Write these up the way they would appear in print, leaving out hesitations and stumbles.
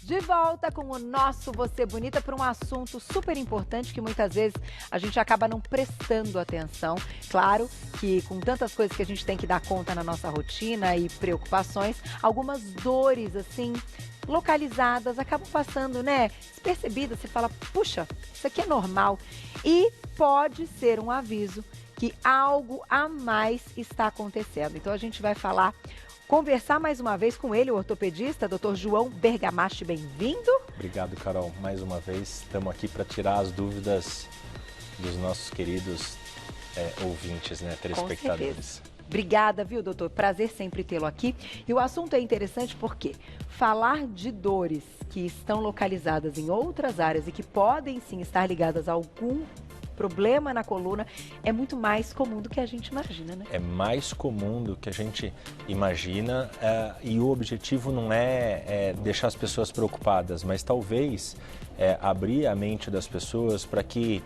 De volta com o nosso Você Bonita para um assunto super importante que muitas vezes a gente acaba não prestando atenção. Claro que com tantas coisas que a gente tem que dar conta na nossa rotina e preocupações, algumas dores assim localizadas acabam passando, né, despercebidas. Você fala, puxa, isso aqui é normal. E pode ser um aviso que algo a mais está acontecendo. Então a gente vai conversar mais uma vez com ele, o ortopedista, Dr. João Bergamaschi, bem-vindo. Obrigado, Carol. Mais uma vez, estamos aqui para tirar as dúvidas dos nossos queridos ouvintes, né, telespectadores. Obrigada, viu, doutor? Prazer sempre tê-lo aqui. E o assunto é interessante porque falar de dores que estão localizadas em outras áreas e que podem sim estar ligadas a algum problema na coluna é muito mais comum do que a gente imagina, né? É mais comum do que a gente imagina e o objetivo não é deixar as pessoas preocupadas, mas talvez abrir a mente das pessoas para que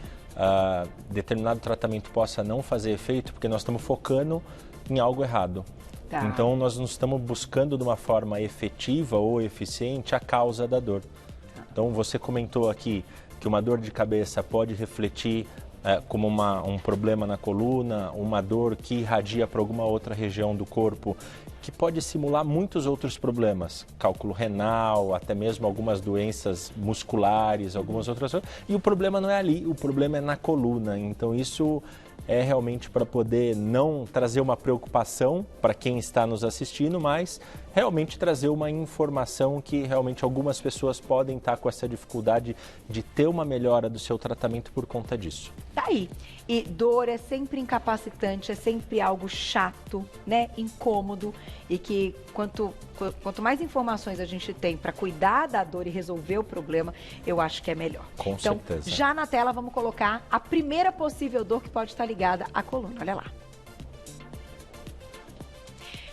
determinado tratamento possa não fazer efeito, porque nós estamos focando em algo errado. Tá. Então, nós não estamos buscando de uma forma efetiva ou eficiente a causa da dor. Então, você comentou aqui que uma dor de cabeça pode refletir como um problema na coluna, uma dor que irradia para alguma outra região do corpo, que pode simular muitos outros problemas, cálculo renal, até mesmo algumas doenças musculares, algumas outras coisas. E o problema não é ali, o problema é na coluna. Então isso é realmente para poder não trazer uma preocupação para quem está nos assistindo, mas realmente trazer uma informação que realmente algumas pessoas podem estar com essa dificuldade de ter uma melhora do seu tratamento por conta disso. Tá aí. E dor é sempre incapacitante, é sempre algo chato, né? Incômodo. E que quanto mais informações a gente tem para cuidar da dor e resolver o problema, eu acho que é melhor. Com certeza. Já na tela vamos colocar a primeira possível dor que pode estar ligada à coluna. Olha lá.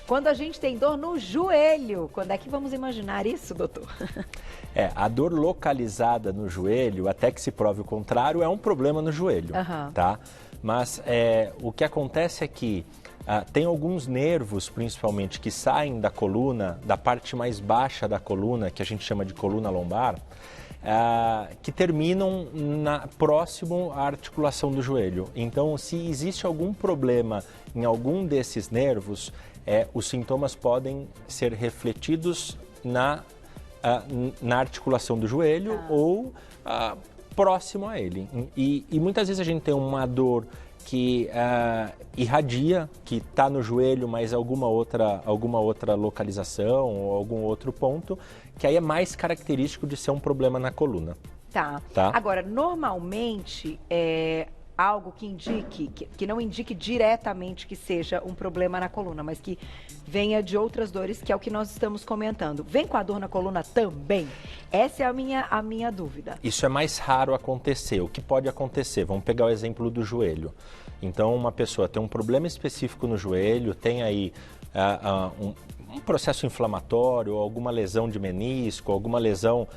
Quando a gente tem dor no joelho, quando é que vamos imaginar isso, doutor? A dor localizada no joelho, até que se prove o contrário, é um problema no joelho, tá? Mas o que acontece é que tem alguns nervos, principalmente, que saem da coluna, da parte mais baixa da coluna, que a gente chama de coluna lombar, que terminam próximo à articulação do joelho. Então, se existe algum problema em algum desses nervos, os sintomas podem ser refletidos na articulação do joelho ou próximo a ele. E muitas vezes a gente tem uma dor que irradia, que está no joelho, mas alguma outra localização ou algum outro ponto, que aí é mais característico de ser um problema na coluna. Tá. Agora, normalmente algo que não indique diretamente que seja um problema na coluna, mas que venha de outras dores, que é o que nós estamos comentando. Vem com a dor na coluna também? Essa é a minha dúvida. Isso é mais raro acontecer. O que pode acontecer? Vamos pegar o exemplo do joelho. Então, uma pessoa tem um problema específico no joelho, tem aí um processo inflamatório, alguma lesão de menisco, alguma lesão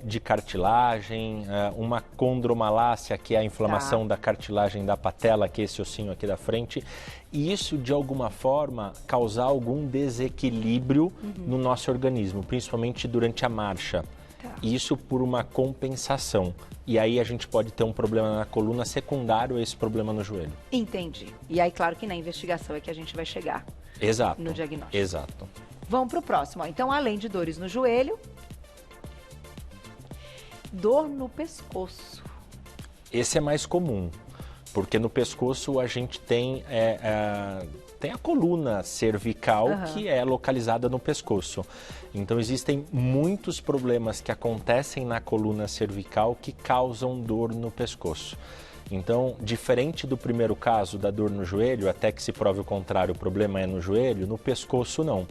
de cartilagem, uma condromalácia, que é a inflamação da cartilagem da patela, que é esse ossinho aqui da frente, e isso de alguma forma causar algum desequilíbrio no nosso organismo, principalmente durante a marcha. Isso por uma compensação. E aí a gente pode ter um problema na coluna secundário a esse problema no joelho. Entendi. E aí, claro que na investigação é que a gente vai chegar no diagnóstico. Exato. Vamos para o próximo. Então, além de dores no joelho, dor no pescoço. Esse é mais comum, porque no pescoço a gente tem a coluna cervical, que é localizada no pescoço. Então existem muitos problemas que acontecem na coluna cervical que causam dor no pescoço. Então, diferente do primeiro caso da dor no joelho, até que se prove o contrário, o problema é no joelho, no pescoço não.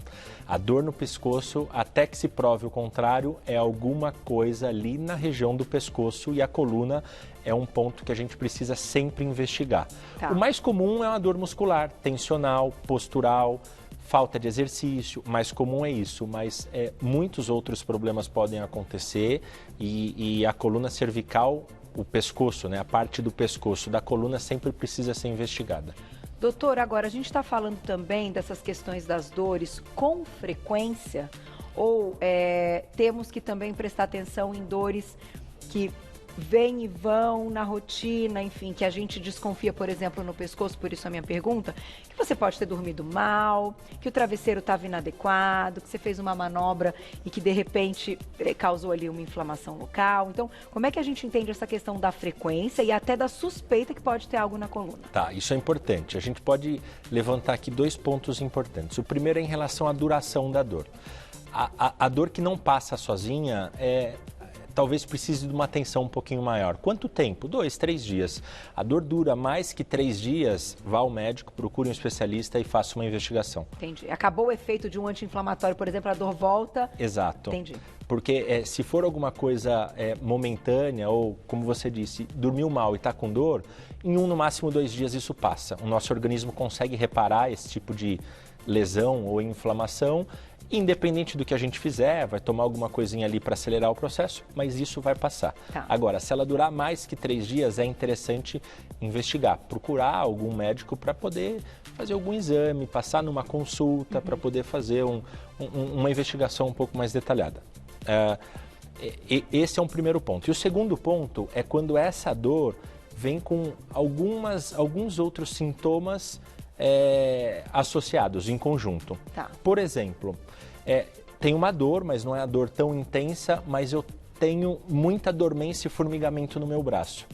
A dor no pescoço, até que se prove o contrário, é alguma coisa ali na região do pescoço, e a coluna é um ponto que a gente precisa sempre investigar. O mais comum é uma dor muscular, tensional, postural, falta de exercício, mais comum é isso, mas muitos outros problemas podem acontecer e a coluna cervical, o pescoço, né, a parte do pescoço da coluna sempre precisa ser investigada. Doutor, agora a gente está falando também dessas questões das dores com frequência Ou temos que também prestar atenção em dores que vêm e vão na rotina, enfim, que a gente desconfia, por exemplo, no pescoço, por isso a minha pergunta, que você pode ter dormido mal, que o travesseiro estava inadequado, que você fez uma manobra e que de repente causou ali uma inflamação local. Então, como é que a gente entende essa questão da frequência e até da suspeita que pode ter algo na coluna? Tá, isso é importante. A gente pode levantar aqui 2 pontos importantes. O primeiro é em relação à duração da dor. A dor que não passa sozinha talvez precise de uma atenção um pouquinho maior. Quanto tempo? 2, 3 dias. A dor dura mais que 3 dias, vá ao médico, procure um especialista e faça uma investigação. Entendi. Acabou o efeito de um anti-inflamatório, por exemplo, a dor volta. Exato. Entendi. Porque se for alguma coisa momentânea ou, como você disse, dormiu mal e está com dor, em no máximo 2 dias isso passa. O nosso organismo consegue reparar esse tipo de lesão ou inflamação. Independente do que a gente fizer, vai tomar alguma coisinha ali para acelerar o processo, mas isso vai passar. Tá. Agora, se ela durar mais que 3 dias, é interessante investigar, procurar algum médico para poder fazer algum exame, passar numa consulta, para poder fazer uma investigação um pouco mais detalhada. Esse é um primeiro ponto. E o segundo ponto é quando essa dor vem com alguns outros sintomas associados em conjunto. Tá. Por exemplo, tem uma dor, mas não é a dor tão intensa, mas eu tenho muita dormência e formigamento no meu braço.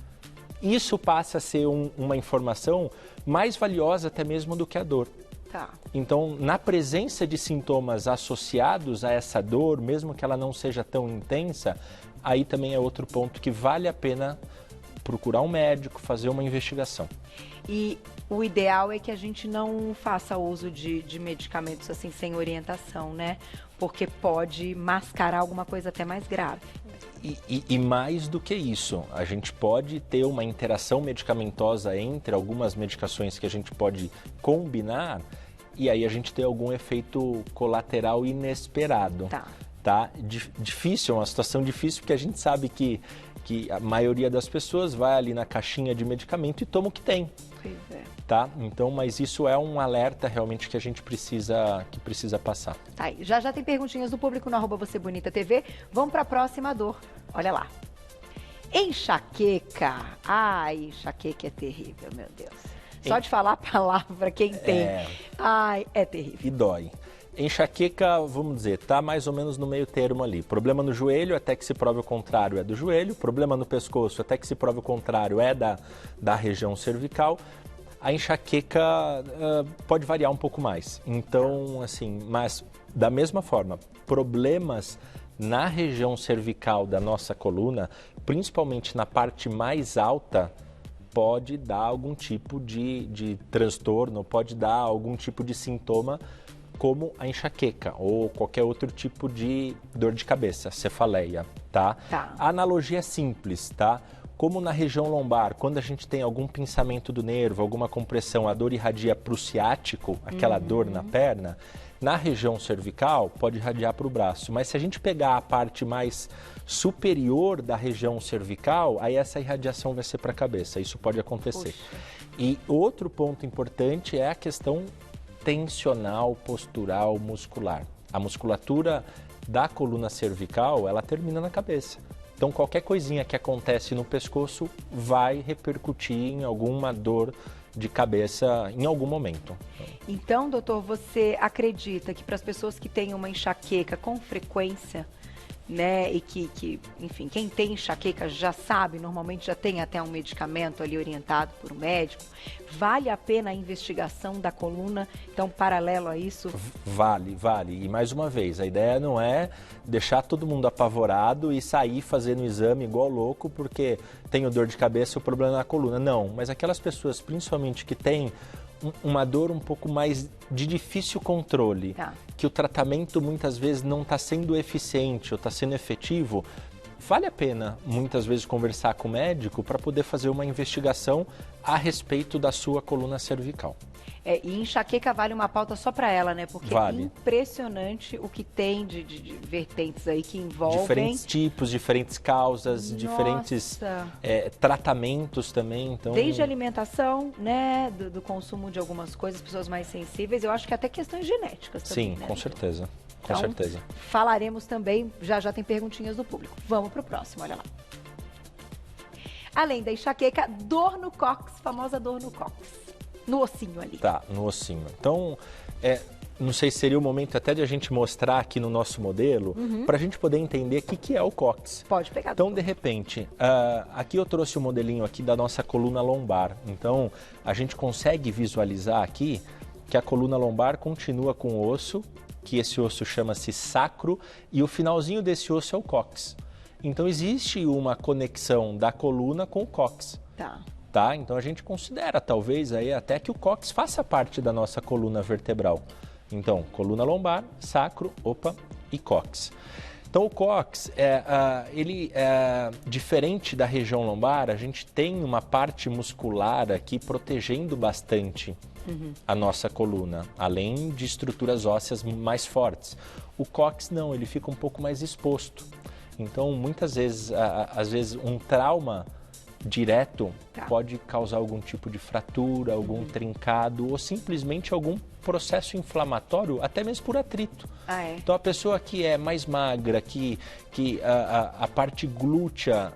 Isso passa a ser uma informação mais valiosa até mesmo do que a dor. Tá. Então, na presença de sintomas associados a essa dor, mesmo que ela não seja tão intensa, aí também é outro ponto que vale a pena procurar um médico, fazer uma investigação. E o ideal é que a gente não faça uso de medicamentos assim sem orientação, né? Porque pode mascarar alguma coisa até mais grave. E mais do que isso, a gente pode ter uma interação medicamentosa entre algumas medicações que a gente pode combinar e aí a gente ter algum efeito colateral inesperado. Tá? Difícil, é uma situação difícil porque a gente sabe que a maioria das pessoas vai ali na caixinha de medicamento e toma o que tem. Pois é. Tá? Então, mas isso é um alerta realmente que a gente precisa passar. Tá aí. Já tem perguntinhas do público no @VocêBonitaTV. Vamos para a próxima dor. Olha lá. Enxaqueca. Ai, enxaqueca é terrível, meu Deus. Só de falar a palavra, quem tem. Ai, é terrível. E dói. Enxaqueca, vamos dizer, está mais ou menos no meio termo ali. Problema no joelho, até que se prove o contrário, é do joelho. Problema no pescoço, até que se prove o contrário, é da região cervical. A enxaqueca pode variar um pouco mais. Então, assim, mas da mesma forma, problemas na região cervical da nossa coluna, principalmente na parte mais alta, pode dar algum tipo de transtorno, pode dar algum tipo de sintoma, como a enxaqueca ou qualquer outro tipo de dor de cabeça, cefaleia, tá? A analogia é simples, tá? Como na região lombar, quando a gente tem algum pinçamento do nervo, alguma compressão, a dor irradia para o ciático, aquela dor na perna, na região cervical pode irradiar para o braço. Mas se a gente pegar a parte mais superior da região cervical, aí essa irradiação vai ser para a cabeça. Isso pode acontecer. Puxa. E outro ponto importante é a questão tensional, postural, muscular. A musculatura da coluna cervical, ela termina na cabeça. Então, qualquer coisinha que acontece no pescoço vai repercutir em alguma dor de cabeça em algum momento. Então, doutor, você acredita que para as pessoas que têm uma enxaqueca com frequência, né, e que, enfim, quem tem enxaqueca já sabe, normalmente já tem até um medicamento ali orientado por um médico, vale a pena a investigação da coluna, então, paralelo a isso? Vale. E mais uma vez, a ideia não é deixar todo mundo apavorado e sair fazendo exame igual louco porque tenho dor de cabeça e o problema é na coluna. Não, mas aquelas pessoas, principalmente que têm uma dor um pouco mais de difícil controle, que o tratamento muitas vezes não está sendo eficiente ou está sendo efetivo, vale a pena muitas vezes conversar com o médico para poder fazer uma investigação a respeito da sua coluna cervical. E enxaqueca vale uma pauta só para ela, né? Porque é impressionante o que tem de vertentes aí que envolvem... Diferentes tipos, diferentes causas, diferentes tratamentos também. Então... Desde a alimentação, né? Do consumo de algumas coisas, pessoas mais sensíveis, eu acho que até questões genéticas também. Sim, né? com certeza. Então, com certeza. Falaremos também, já tem perguntinhas do público. Vamos pro próximo, olha lá. Além da enxaqueca, dor no cóccix, famosa dor no cóccix, no ossinho ali. Tá, no ossinho. Então, não sei se seria o momento até de a gente mostrar aqui no nosso modelo, para a gente poder entender o que é o cóccix. Pode pegar. Então, de repente, aqui eu trouxe o modelinho aqui da nossa coluna lombar. Então, a gente consegue visualizar aqui que a coluna lombar continua com o osso, que esse osso chama-se sacro, e o finalzinho desse osso é o cóccix. Então, existe uma conexão da coluna com o cóccix. Tá? Então, a gente considera, talvez, aí até que o cóccix faça parte da nossa coluna vertebral. Então, coluna lombar, sacro, e cóccix. Então, o cóccix, ele é diferente da região lombar, a gente tem uma parte muscular aqui protegendo bastante a nossa coluna, além de estruturas ósseas mais fortes. O cóccix não, ele fica um pouco mais exposto. Então, muitas vezes, às vezes, um trauma direto pode causar algum tipo de fratura, algum trincado ou simplesmente algum processo inflamatório, até mesmo por atrito. Então, a pessoa que é mais magra, que a parte glútea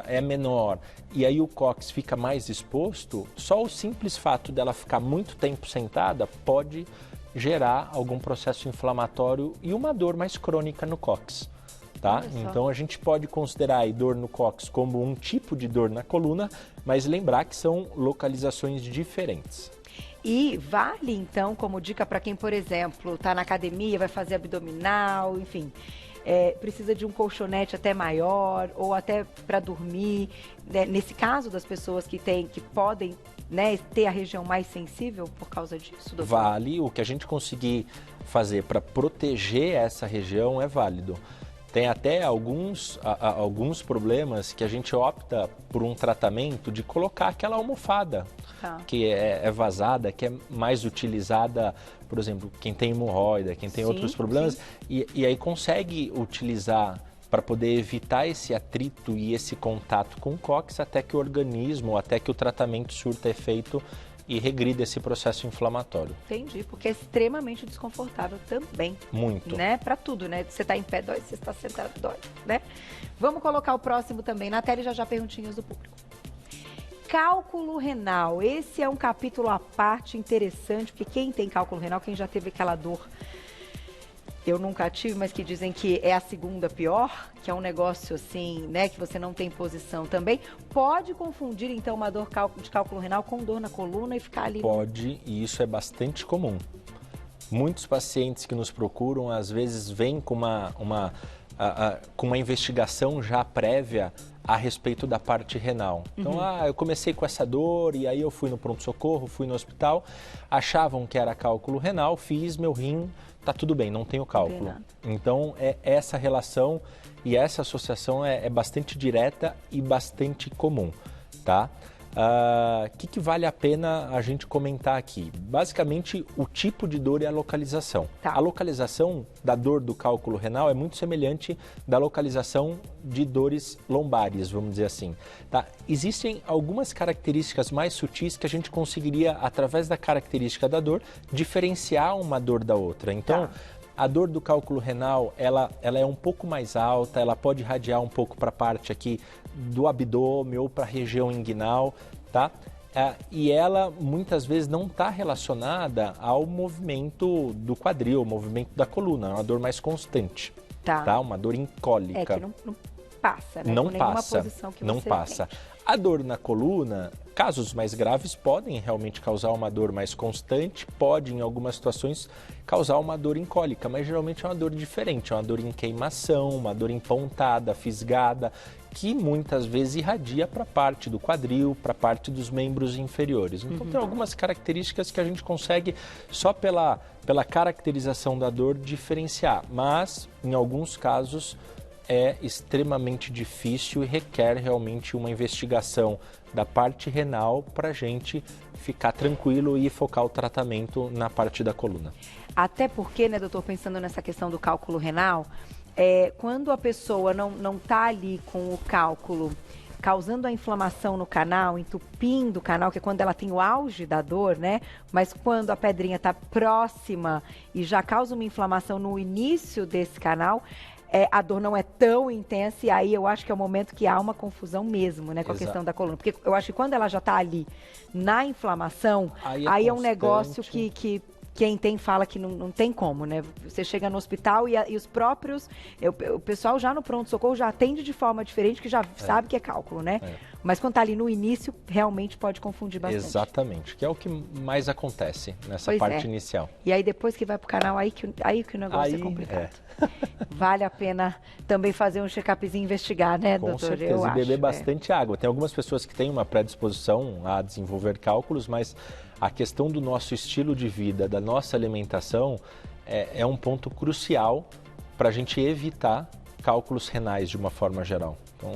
é menor e aí o cóccix fica mais exposto, só o simples fato dela ficar muito tempo sentada pode gerar algum processo inflamatório e uma dor mais crônica no cóccix. Tá? Então a gente pode considerar a dor no cóccix como um tipo de dor na coluna, mas lembrar que são localizações diferentes. E vale então como dica para quem, por exemplo, está na academia, vai fazer abdominal, enfim, precisa de um colchonete até maior ou até para dormir, né? Nesse caso das pessoas que podem, né, ter a região mais sensível por causa disso, doutor? Vale, o que a gente conseguir fazer para proteger essa região é válido. Tem até alguns problemas que a gente opta por um tratamento de colocar aquela almofada que é vazada, que é mais utilizada, por exemplo, quem tem hemorroida, quem tem outros problemas, e aí consegue utilizar para poder evitar esse atrito e esse contato com o cóccix até que o organismo, até que o tratamento surta efeito e regrida esse processo inflamatório. Entendi, porque é extremamente desconfortável também. Muito. Né? Para tudo, né? Você está em pé, dói, você está sentado, dói, né? Vamos colocar o próximo também na tela e já perguntinhas do público. Cálculo renal. Esse é um capítulo à parte interessante, porque quem tem cálculo renal, quem já teve aquela dor, eu nunca tive, mas que dizem que é a segunda pior, que é um negócio assim, né, que você não tem posição também, pode confundir então uma dor de cálculo renal com dor na coluna e ficar ali? Pode, e isso é bastante comum. Muitos pacientes que nos procuram, às vezes, vêm com uma investigação já prévia a respeito da parte renal. Então, eu comecei com essa dor e aí eu fui no pronto-socorro, fui no hospital, achavam que era cálculo renal, fiz meu rim, tá tudo bem, não tenho cálculo. Então, essa relação e essa associação é bastante direta e bastante comum, tá? Que vale a pena a gente comentar aqui? Basicamente, o tipo de dor e a localização. A localização da dor do cálculo renal é muito semelhante da localização de dores lombares, vamos dizer assim. Tá? Existem algumas características mais sutis que a gente conseguiria, através da característica da dor, diferenciar uma dor da outra. Então, a dor do cálculo renal, ela é um pouco mais alta, ela pode irradiar um pouco para a parte aqui do abdômen ou para a região inguinal, tá? E ela muitas vezes não está relacionada ao movimento do quadril, ao movimento da coluna, é uma dor mais constante, tá? Uma dor incólica. É que não passa, né? Não com passa, posição que não você passa. tem. A dor na coluna, casos mais graves, podem realmente causar uma dor mais constante, pode, em algumas situações, causar uma dor incólica, mas geralmente é uma dor diferente, é uma dor em queimação, uma dor empontada, fisgada, que muitas vezes irradia para a parte do quadril, para a parte dos membros inferiores. Então, tem algumas características que a gente consegue, só pela caracterização da dor, diferenciar, mas, em alguns casos, é extremamente difícil e requer realmente uma investigação da parte renal para a gente ficar tranquilo e focar o tratamento na parte da coluna. Até porque, né, doutor, pensando nessa questão do cálculo renal, quando a pessoa não está ali com o cálculo causando a inflamação no canal, entupindo o canal, que é quando ela tem o auge da dor, né? Mas quando a pedrinha está próxima e já causa uma inflamação no início desse canal, a dor não é tão intensa e aí eu acho que é o momento que há uma confusão mesmo, né, com a questão da coluna. Porque eu acho que quando ela já está ali na inflamação, aí é um negócio que quem tem fala que não tem como, né? Você chega no hospital e os próprios... O pessoal já no pronto-socorro já atende de forma diferente, que já sabe que é cálculo, né? Mas quando tá ali no início, realmente pode confundir bastante. Exatamente, que é o que mais acontece nessa parte inicial. E aí depois que vai pro canal, aí que o negócio é complicado. Vale a pena também fazer um check-upzinho e investigar, né, doutor? Com certeza, e beber bastante água. Tem algumas pessoas que têm uma predisposição a desenvolver cálculos, mas a questão do nosso estilo de vida, da nossa alimentação, é um ponto crucial para a gente evitar cálculos renais de uma forma geral. Então,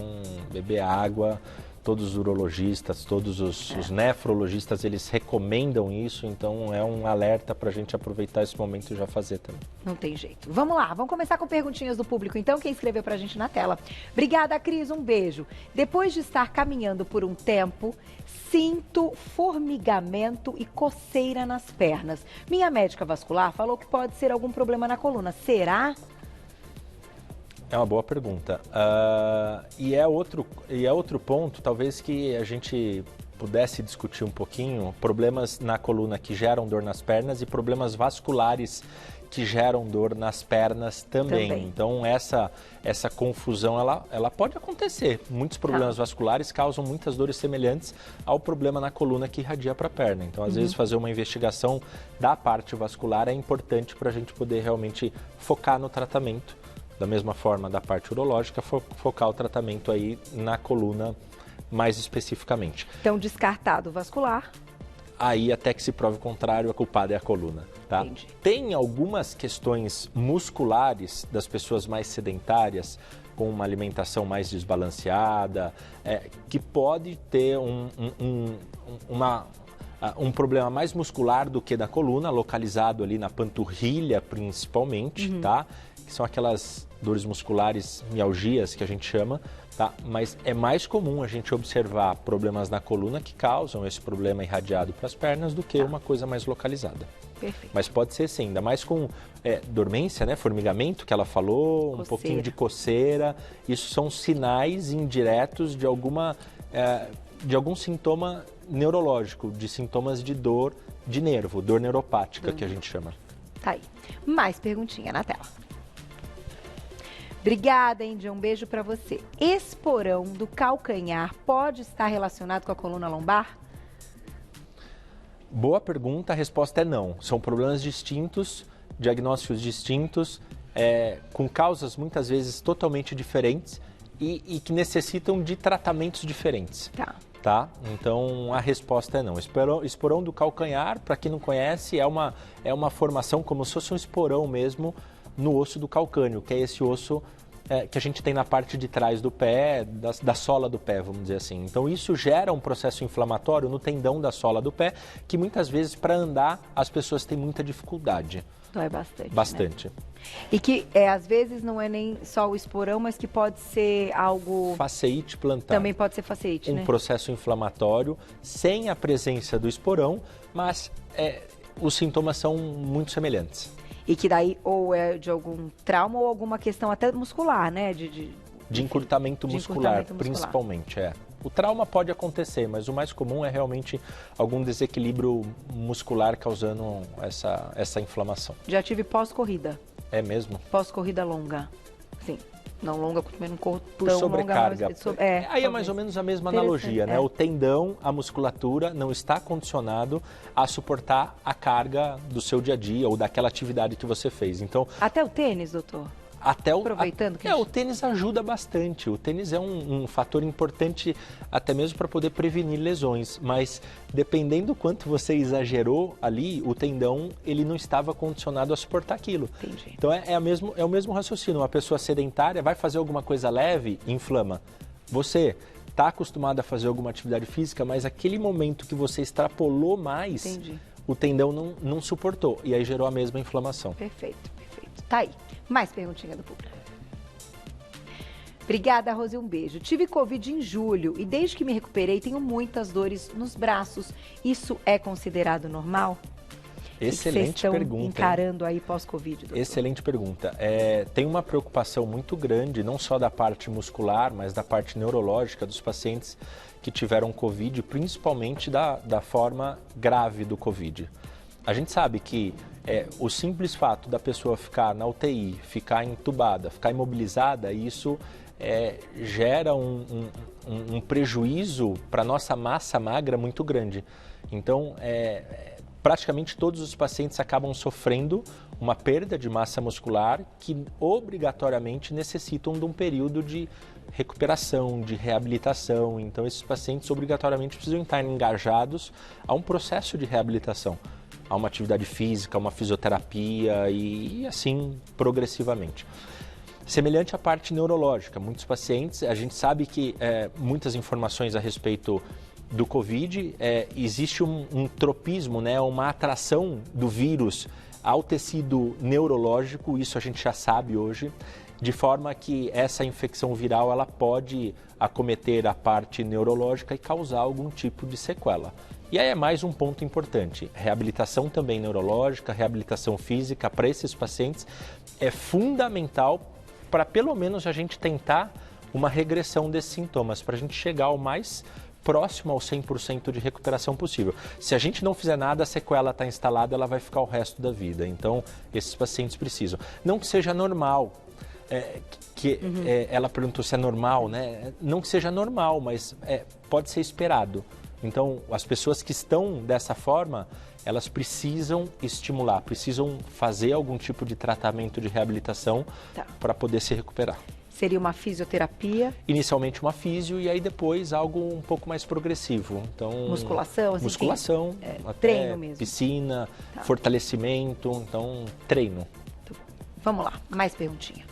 beber água, todos os urologistas, todos os nefrologistas, eles recomendam isso, então é um alerta para a gente aproveitar esse momento e já fazer também. Não tem jeito. Vamos lá, vamos começar com perguntinhas do público, então, quem escreveu para a gente na tela. Obrigada, Cris, um beijo. Depois de estar caminhando por um tempo, sinto formigamento e coceira nas pernas. Minha médica vascular falou que pode ser algum problema na coluna. Será? É uma boa pergunta. E é outro ponto, talvez, que a gente pudesse discutir um pouquinho, problemas na coluna que geram dor nas pernas e problemas vasculares que geram dor nas pernas também. Então, essa confusão, ela pode acontecer. Muitos problemas vasculares causam muitas dores semelhantes ao problema na coluna que irradia para a perna. Então, às vezes, fazer uma investigação da parte vascular é importante para a gente poder realmente focar no tratamento. Da mesma forma, da parte urológica, focar o tratamento aí na coluna mais especificamente. Então, descartado vascular. Aí, até que se prove o contrário, a culpada é a coluna, tá? Entendi. Tem algumas questões musculares das pessoas mais sedentárias, com uma alimentação mais desbalanceada, que pode ter um problema mais muscular do que da coluna, localizado ali na panturrilha principalmente, tá? Que são aquelas dores musculares, mialgias que a gente chama, tá? Mas é mais comum a gente observar problemas na coluna que causam esse problema irradiado para as pernas do que uma coisa mais localizada. Perfeito. Mas pode ser sim, ainda mais com dormência, né? Formigamento que ela falou, Coceira. Um pouquinho de coceira. Isso são sinais indiretos de algum sintoma neurológico, de sintomas de dor de nervo, dor neuropática que a gente chama. Tá aí. Mais perguntinha na tela. Obrigada, Índia. Um beijo para você. Esporão do calcanhar pode estar relacionado com a coluna lombar? Boa pergunta, a resposta é não. São problemas distintos, diagnósticos distintos, com causas muitas vezes totalmente diferentes e que necessitam de tratamentos diferentes. Tá? Então, a resposta é não. Esporão do calcanhar, para quem não conhece, é uma formação como se fosse um esporão mesmo no osso do calcâneo, que é esse osso que a gente tem na parte de trás do pé, da sola do pé, vamos dizer assim. Então, isso gera um processo inflamatório no tendão da sola do pé, que muitas vezes, para andar, as pessoas têm muita dificuldade. Dói bastante. Bastante. Né? E que, às vezes, não é nem só o esporão, mas que pode ser algo... Faceite plantar. Também pode ser faceite, né? Um processo inflamatório, sem a presença do esporão, mas os sintomas são muito semelhantes. E que daí ou é de algum trauma ou alguma questão até muscular, né? De encurtamento muscular, principalmente, O trauma pode acontecer, mas o mais comum é realmente algum desequilíbrio muscular causando essa inflamação. Já tive pós-corrida. É mesmo? Pós-corrida longa. Sim. Não longa, porque também não corro por tão sobrecarga. Longa, mas aí é mais ou menos a mesma analogia, né? O tendão, a musculatura não está condicionado a suportar a carga do seu dia a dia ou daquela atividade que você fez. Então, até o tênis, doutor? Aproveitando que o tênis ajuda bastante. O tênis é um fator importante até mesmo para poder prevenir lesões, mas dependendo do quanto você exagerou ali, o tendão ele não estava condicionado a suportar aquilo. Entendi. Então é o mesmo raciocínio. Uma pessoa sedentária vai fazer alguma coisa leve, inflama. Você está acostumado a fazer alguma atividade física, mas aquele momento que você extrapolou mais, Entendi. O tendão não suportou e aí gerou a mesma inflamação. Perfeito. Tá aí. Mais perguntinha do público. Obrigada, Rose, um beijo. Tive Covid em julho e desde que me recuperei tenho muitas dores nos braços. Isso é considerado normal? Excelente pergunta. Encarando aí pós-Covid, doutor? Excelente pergunta. Tem uma preocupação muito grande, não só da parte muscular, mas da parte neurológica dos pacientes que tiveram Covid, principalmente da forma grave do Covid. A gente sabe que o simples fato da pessoa ficar na UTI, ficar entubada, ficar imobilizada, isso gera um prejuízo para a nossa massa magra muito grande. Então, praticamente todos os pacientes acabam sofrendo uma perda de massa muscular que obrigatoriamente necessitam de um período de recuperação, de reabilitação. Então, esses pacientes obrigatoriamente precisam estar engajados a um processo de reabilitação, a uma atividade física, a uma fisioterapia e assim progressivamente. Semelhante à parte neurológica, muitos pacientes, a gente sabe que muitas informações a respeito do Covid, existe um tropismo, né, uma atração do vírus ao tecido neurológico, isso a gente já sabe hoje, de forma que essa infecção viral ela pode acometer a parte neurológica e causar algum tipo de sequela. E aí é mais um ponto importante, reabilitação também neurológica, reabilitação física para esses pacientes é fundamental para pelo menos a gente tentar uma regressão desses sintomas, para a gente chegar ao mais próximo ao 100% de recuperação possível. Se a gente não fizer nada, a sequela está instalada, ela vai ficar o resto da vida. Então, esses pacientes precisam. Não que seja normal, ela perguntou se é normal, né? Não que seja normal, mas pode ser esperado. Então, as pessoas que estão dessa forma, elas precisam estimular, precisam fazer algum tipo de tratamento de reabilitação para poder se recuperar. Seria uma fisioterapia? Inicialmente uma fisio e aí depois algo um pouco mais progressivo. Então, musculação, assim, musculação, treino mesmo. Piscina, fortalecimento, então treino. Vamos lá, mais perguntinha.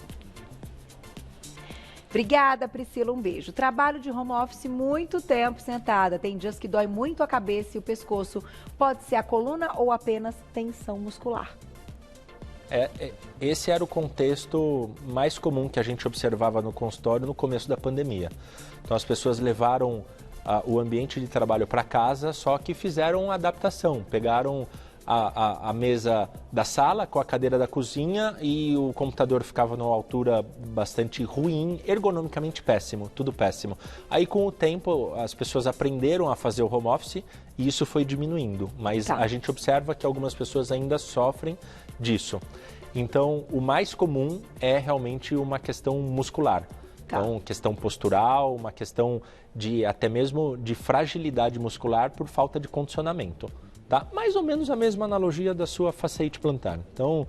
Obrigada, Priscila, um beijo. Trabalho de home office muito tempo sentada. Tem dias que dói muito a cabeça e o pescoço. Pode ser a coluna ou apenas tensão muscular? Esse era o contexto mais comum que a gente observava no consultório no começo da pandemia. Então as pessoas levaram o ambiente de trabalho para casa, só que fizeram uma adaptação, pegaram a mesa da sala com a cadeira da cozinha e o computador ficava numa altura bastante ruim, ergonomicamente péssimo, tudo péssimo. Aí com o tempo as pessoas aprenderam a fazer o home office e isso foi diminuindo, mas a gente observa que algumas pessoas ainda sofrem disso. Então o mais comum é realmente uma questão muscular. Então, questão postural, uma questão até mesmo de fragilidade muscular por falta de condicionamento. Tá? Mais ou menos a mesma analogia da sua fasciite plantar. Então,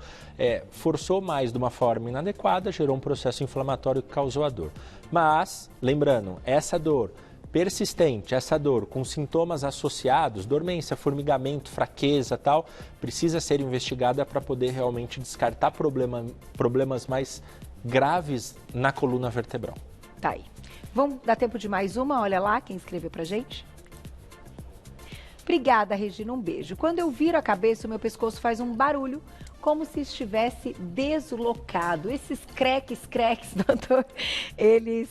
forçou mais de uma forma inadequada, gerou um processo inflamatório que causou a dor. Mas, lembrando, essa dor persistente, essa dor com sintomas associados, dormência, formigamento, fraqueza, tal, precisa ser investigada para poder realmente descartar problemas mais graves na coluna vertebral. Tá aí. Vamos dar tempo de mais uma? Olha lá quem escreveu pra gente. Obrigada, Regina, um beijo. Quando eu viro a cabeça, o meu pescoço faz um barulho como se estivesse deslocado. Esses creques, doutor, eles,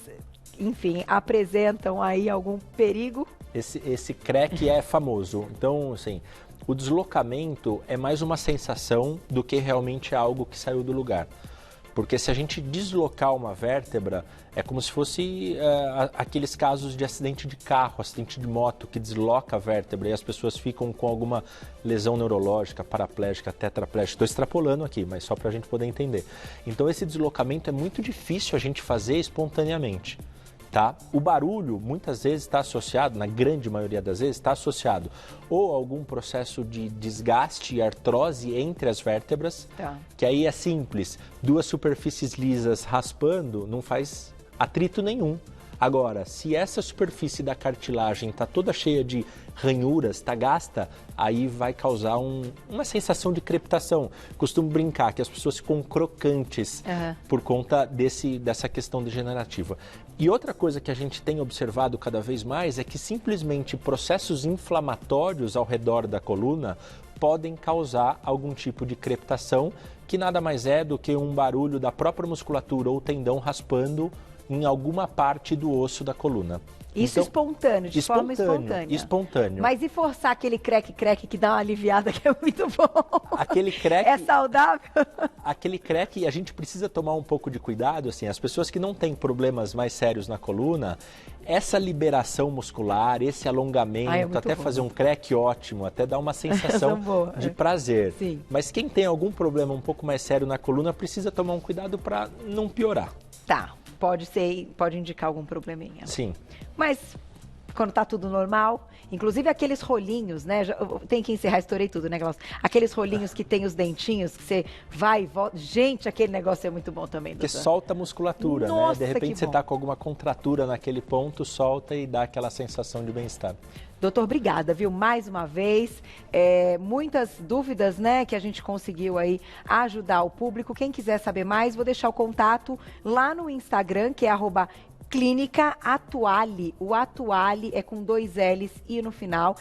enfim, apresentam aí algum perigo? Esse creque é famoso. Então, assim, o deslocamento é mais uma sensação do que realmente algo que saiu do lugar. Porque se a gente deslocar uma vértebra, é como se fosse aqueles casos de acidente de carro, acidente de moto, que desloca a vértebra e as pessoas ficam com alguma lesão neurológica, paraplégica, tetraplégica. Estou extrapolando aqui, mas só para a gente poder entender. Então esse deslocamento é muito difícil a gente fazer espontaneamente. Tá? O barulho muitas vezes está associado, na grande maioria das vezes, está associado ou a algum processo de desgaste e artrose entre as vértebras, que aí é simples, duas superfícies lisas raspando não faz atrito nenhum. Agora, se essa superfície da cartilagem está toda cheia de ranhuras, está gasta, aí vai causar uma sensação de crepitação. Costumo brincar que as pessoas ficam crocantes por conta dessa questão degenerativa. E outra coisa que a gente tem observado cada vez mais é que simplesmente processos inflamatórios ao redor da coluna podem causar algum tipo de crepitação, que nada mais é do que um barulho da própria musculatura ou tendão raspando em alguma parte do osso da coluna. Isso então, espontâneo, de forma espontânea. Espontâneo. Mas e forçar aquele creque-creque que dá uma aliviada, que é muito bom? Aquele creque... É saudável? Aquele creque, a gente precisa tomar um pouco de cuidado, assim, as pessoas que não têm problemas mais sérios na coluna, essa liberação muscular, esse alongamento, até bom. Fazer um creque ótimo, até dá uma sensação de prazer. Sim. Mas quem tem algum problema um pouco mais sério na coluna, precisa tomar um cuidado para não piorar. Tá. Pode indicar algum probleminha. Sim. Mas quando tá tudo normal, inclusive aqueles rolinhos, né? Tem que encerrar, estourei tudo, né, Glaucio? Aqueles rolinhos que tem os dentinhos, que você vai e volta. Gente, aquele negócio é muito bom também, doutor. Porque solta a musculatura, Nossa, né? De repente você tá com alguma contratura naquele ponto, solta e dá aquela sensação de bem-estar. Doutor, obrigada, viu? Mais uma vez, muitas dúvidas, né, que a gente conseguiu aí ajudar o público. Quem quiser saber mais, vou deixar o contato lá no Instagram, que é @Clínica Atuale. O Atuale é com 2 L's e no final,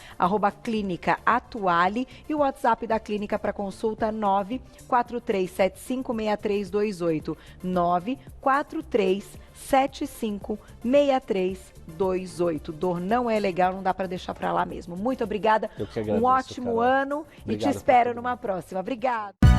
@Clínica Atuale. E o WhatsApp da clínica para consulta 943756328. 943756328. Dor não é legal, não dá para deixar para lá mesmo. Muito obrigada. Eu que agradeço, um ótimo Carol. ano. Obrigado, e te espero numa próxima. Obrigada.